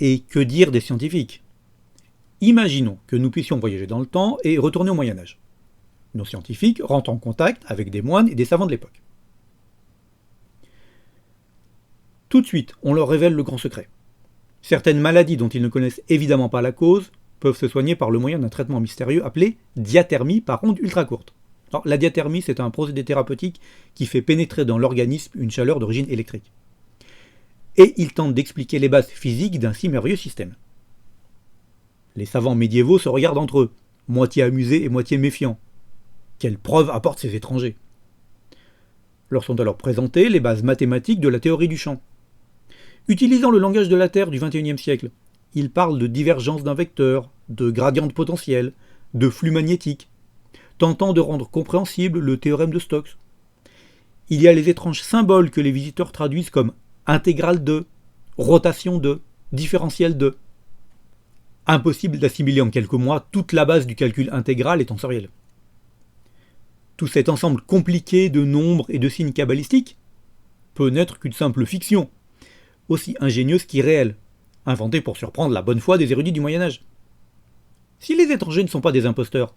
Et que dire des scientifiques? Imaginons que nous puissions voyager dans le temps et retourner au Moyen-Âge. Nos scientifiques rentrent en contact avec des moines et des savants de l'époque. Tout de suite, on leur révèle le grand secret. Certaines maladies dont ils ne connaissent évidemment pas la cause peuvent se soigner par le moyen d'un traitement mystérieux appelé diathermie par ondes ultra courtes. Alors, la diathermie, c'est un procédé thérapeutique qui fait pénétrer dans l'organisme une chaleur d'origine électrique. Et il tente d'expliquer les bases physiques d'un si merveilleux système. Les savants médiévaux se regardent entre eux, moitié amusés et moitié méfiants. Quelles preuves apportent ces étrangers? Leur sont alors présentées les bases mathématiques de la théorie du champ. Utilisant le langage de la Terre du XXIe siècle, ils parlent de divergence d'un vecteur, de gradient de potentiel, de flux magnétique, tentant de rendre compréhensible le théorème de Stokes. Il y a les étranges symboles que les visiteurs traduisent comme intégrale de, rotation de, différentiel de. Impossible d'assimiler en quelques mois toute la base du calcul intégral et tensoriel. Tout cet ensemble compliqué de nombres et de signes cabalistiques peut n'être qu'une simple fiction, aussi ingénieuse qu'irréelle, inventée pour surprendre la bonne foi des érudits du Moyen-Âge. Si les étrangers ne sont pas des imposteurs,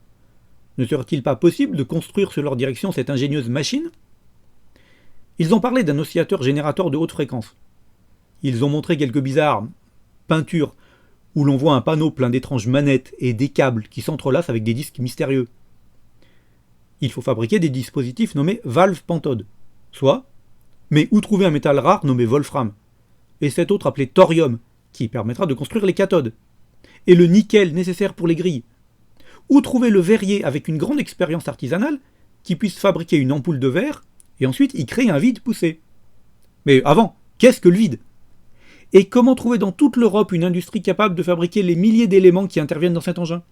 ne serait-il pas possible de construire sur leur direction cette ingénieuse machine? Ils ont parlé d'un oscillateur générateur de haute fréquence. Ils ont montré quelques bizarres peintures où l'on voit un panneau plein d'étranges manettes et des câbles qui s'entrelacent avec des disques mystérieux. Il faut fabriquer des dispositifs nommés valves pentodes, soit, mais où trouver un métal rare nommé wolfram, et cet autre appelé thorium, qui permettra de construire les cathodes, et le nickel nécessaire pour les grilles. Où trouver le verrier avec une grande expérience artisanale qui puisse fabriquer une ampoule de verre et ensuite y créer un vide poussé. Mais avant, qu'est-ce que le vide? Et comment trouver dans toute l'Europe une industrie capable de fabriquer les milliers d'éléments qui interviennent dans cet engin?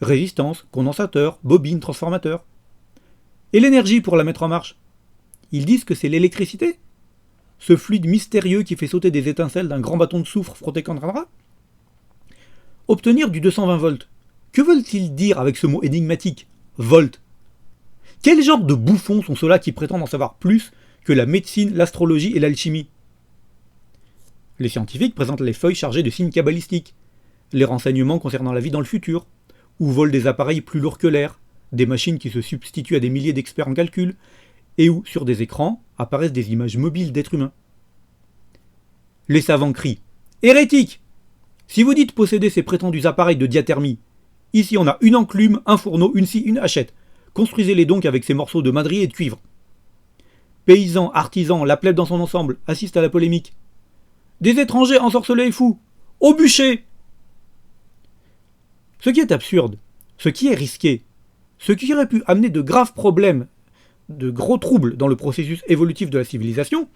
Résistance, condensateur, bobine, transformateur. Et l'énergie pour la mettre en marche? Ils disent que c'est l'électricité? Ce fluide mystérieux qui fait sauter des étincelles d'un grand bâton de soufre frotté contre un drap? Obtenir du 220 volts. Que veulent-ils dire avec ce mot énigmatique, volt? Quel genre de bouffons sont ceux-là qui prétendent en savoir plus que la médecine, l'astrologie et l'alchimie? Les scientifiques présentent les feuilles chargées de signes cabalistiques, les renseignements concernant la vie dans le futur, où volent des appareils plus lourds que l'air, des machines qui se substituent à des milliers d'experts en calcul, et où, sur des écrans, apparaissent des images mobiles d'êtres humains. Les savants crient « Hérétique! Si vous dites posséder ces prétendus appareils de diathermie, ici on a une enclume, un fourneau, une scie, une hachette. Construisez-les donc avec ces morceaux de madrier et de cuivre. » Paysans, artisans, la plèbe dans son ensemble assistent à la polémique. Des étrangers ensorcelés et fous! Au bûcher! Ce qui est absurde, ce qui est risqué, ce qui aurait pu amener de graves problèmes, de gros troubles dans le processus évolutif de la civilisation,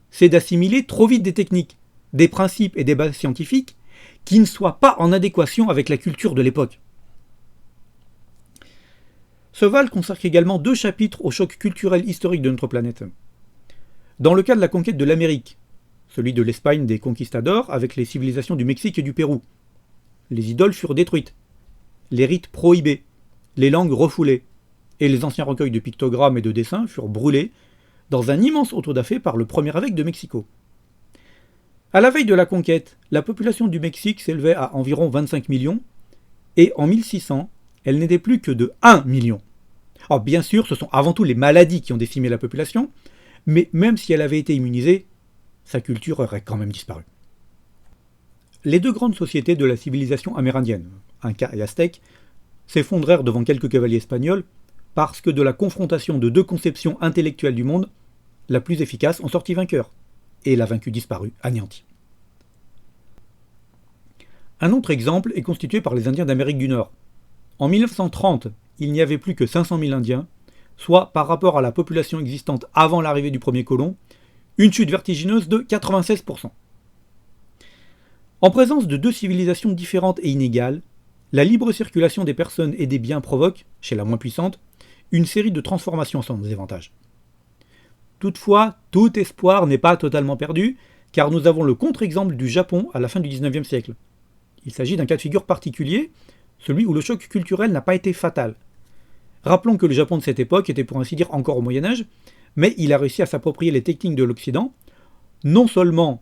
c'est d'assimiler trop vite des techniques, des principes et des bases scientifiques qui ne soient pas en adéquation avec la culture de l'époque. Ce val consacre également 2 chapitres au choc culturel historique de notre planète. Dans le cas de la conquête de l'Amérique, celui de l'Espagne des conquistadors avec les civilisations du Mexique et du Pérou, les idoles furent détruites, les rites prohibés, les langues refoulées, et les anciens recueils de pictogrammes et de dessins furent brûlés dans un immense auto-da-fé par le premier évêque de Mexico. À la veille de la conquête, la population du Mexique s'élevait à environ 25 millions, et en 1600, elle n'était plus que de 1 million. Alors bien sûr, ce sont avant tout les maladies qui ont décimé la population, mais même si elle avait été immunisée, sa culture aurait quand même disparu. Les 2 grandes sociétés de la civilisation amérindienne, Inca et Aztèque, s'effondrèrent devant quelques cavaliers espagnols parce que de la confrontation de 2 conceptions intellectuelles du monde, la plus efficace en sortit vainqueur, et la vaincue disparut, anéantie. Un autre exemple est constitué par les Indiens d'Amérique du Nord. En 1930, il n'y avait plus que 500 000 Indiens, soit par rapport à la population existante avant l'arrivée du premier colon, une chute vertigineuse de 96%. En présence de 2 civilisations différentes et inégales, la libre circulation des personnes et des biens provoque, chez la moins puissante, une série de transformations sans désavantage. Toutefois, tout espoir n'est pas totalement perdu, car nous avons le contre-exemple du Japon à la fin du XIXe siècle. Il s'agit d'un cas de figure particulier, celui où le choc culturel n'a pas été fatal. Rappelons que le Japon de cette époque était pour ainsi dire encore au Moyen-Âge, mais il a réussi à s'approprier les techniques de l'Occident, non seulement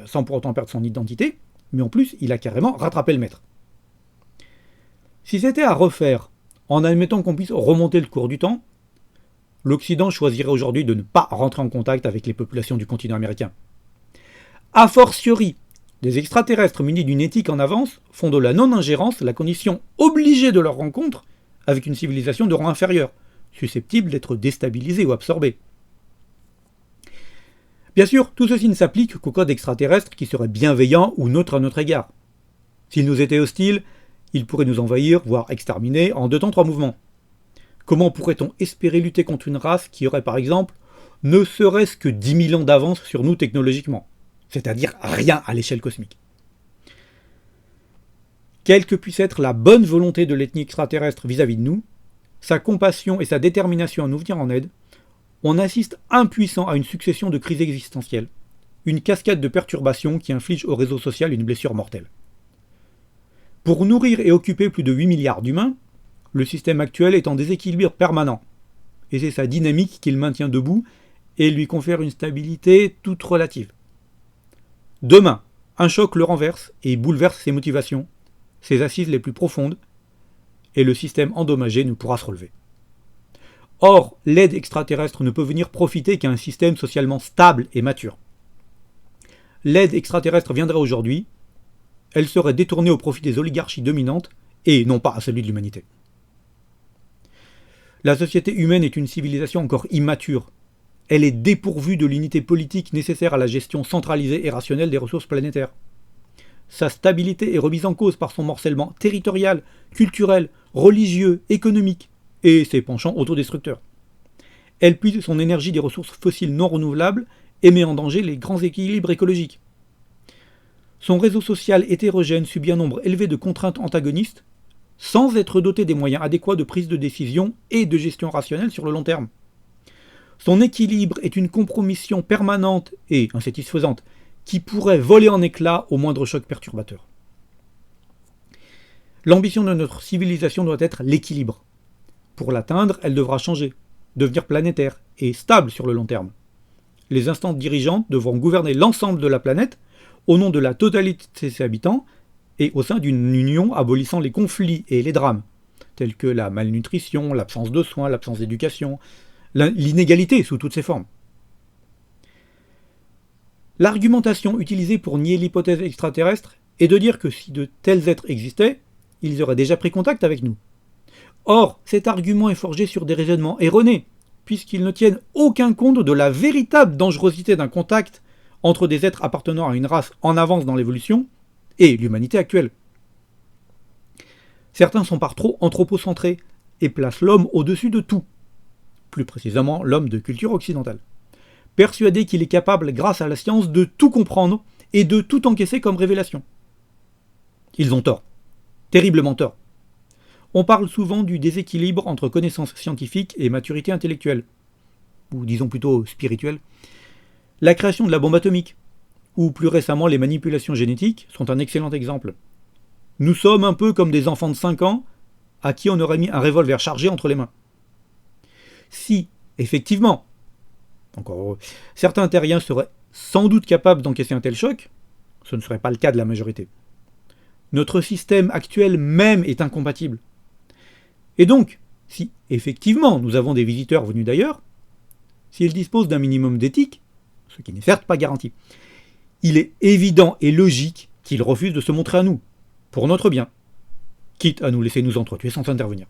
sans pour autant perdre son identité, mais en plus, il a carrément rattrapé le maître. Si c'était à refaire, en admettant qu'on puisse remonter le cours du temps, l'Occident choisirait aujourd'hui de ne pas rentrer en contact avec les populations du continent américain. A fortiori, des extraterrestres munis d'une éthique en avance font de la non-ingérence la condition obligée de leur rencontre avec une civilisation de rang inférieur, susceptible d'être déstabilisée ou absorbée. Bien sûr, tout ceci ne s'applique qu'au code extraterrestre qui serait bienveillant ou neutre à notre égard. S'il nous était hostile, il pourrait nous envahir, voire exterminer, en 2 temps 3 mouvements. Comment pourrait-on espérer lutter contre une race qui aurait, par exemple, ne serait-ce que 10 000 ans d'avance sur nous technologiquement, c'est-à-dire rien à l'échelle cosmique? Quelle que puisse être la bonne volonté de l'ethnie extraterrestre vis-à-vis de nous, sa compassion et sa détermination à nous venir en aide, on assiste impuissant à une succession de crises existentielles, une cascade de perturbations qui inflige au réseau social une blessure mortelle. Pour nourrir et occuper plus de 8 milliards d'humains, le système actuel est en déséquilibre permanent, et c'est sa dynamique qui le maintient debout et lui confère une stabilité toute relative. Demain, un choc le renverse et bouleverse ses motivations, ses assises les plus profondes, et le système endommagé ne pourra se relever. Or, l'aide extraterrestre ne peut venir profiter qu'à un système socialement stable et mature. L'aide extraterrestre viendrait aujourd'hui, elle serait détournée au profit des oligarchies dominantes et non pas à celui de l'humanité. La société humaine est une civilisation encore immature. Elle est dépourvue de l'unité politique nécessaire à la gestion centralisée et rationnelle des ressources planétaires. Sa stabilité est remise en cause par son morcellement territorial, culturel, religieux, économique et ses penchants autodestructeurs. Elle puise son énergie des ressources fossiles non renouvelables et met en danger les grands équilibres écologiques. Son réseau social hétérogène subit un nombre élevé de contraintes antagonistes sans être doté des moyens adéquats de prise de décision et de gestion rationnelle sur le long terme. Son équilibre est une compromission permanente et insatisfaisante qui pourrait voler en éclats au moindre choc perturbateur. L'ambition de notre civilisation doit être l'équilibre. Pour l'atteindre, elle devra changer, devenir planétaire et stable sur le long terme. Les instances dirigeantes devront gouverner l'ensemble de la planète au nom de la totalité de ses habitants et au sein d'une union abolissant les conflits et les drames, tels que la malnutrition, l'absence de soins, l'absence d'éducation, l'inégalité sous toutes ses formes. L'argumentation utilisée pour nier l'hypothèse extraterrestre est de dire que si de tels êtres existaient, ils auraient déjà pris contact avec nous. Or, cet argument est forgé sur des raisonnements erronés, puisqu'ils ne tiennent aucun compte de la véritable dangerosité d'un contact entre des êtres appartenant à une race en avance dans l'évolution et l'humanité actuelle. Certains sont par trop anthropocentrés et placent l'homme au-dessus de tout, plus précisément l'homme de culture occidentale, persuadé qu'il est capable, grâce à la science, de tout comprendre et de tout encaisser comme révélation. Ils ont tort, terriblement tort. On parle souvent du déséquilibre entre connaissance scientifique et maturité intellectuelle, ou disons plutôt spirituelle. La création de la bombe atomique, ou plus récemment les manipulations génétiques, sont un excellent exemple. Nous sommes un peu comme des enfants de 5 ans à qui on aurait mis un revolver chargé entre les mains. Si, effectivement, encore heureux, certains terriens seraient sans doute capables d'encaisser un tel choc, ce ne serait pas le cas de la majorité. Notre système actuel même est incompatible. Et donc, si effectivement nous avons des visiteurs venus d'ailleurs, s'ils disposent d'un minimum d'éthique, ce qui n'est certes pas garanti, il est évident et logique qu'ils refusent de se montrer à nous, pour notre bien, quitte à nous laisser nous entretuer sans intervenir.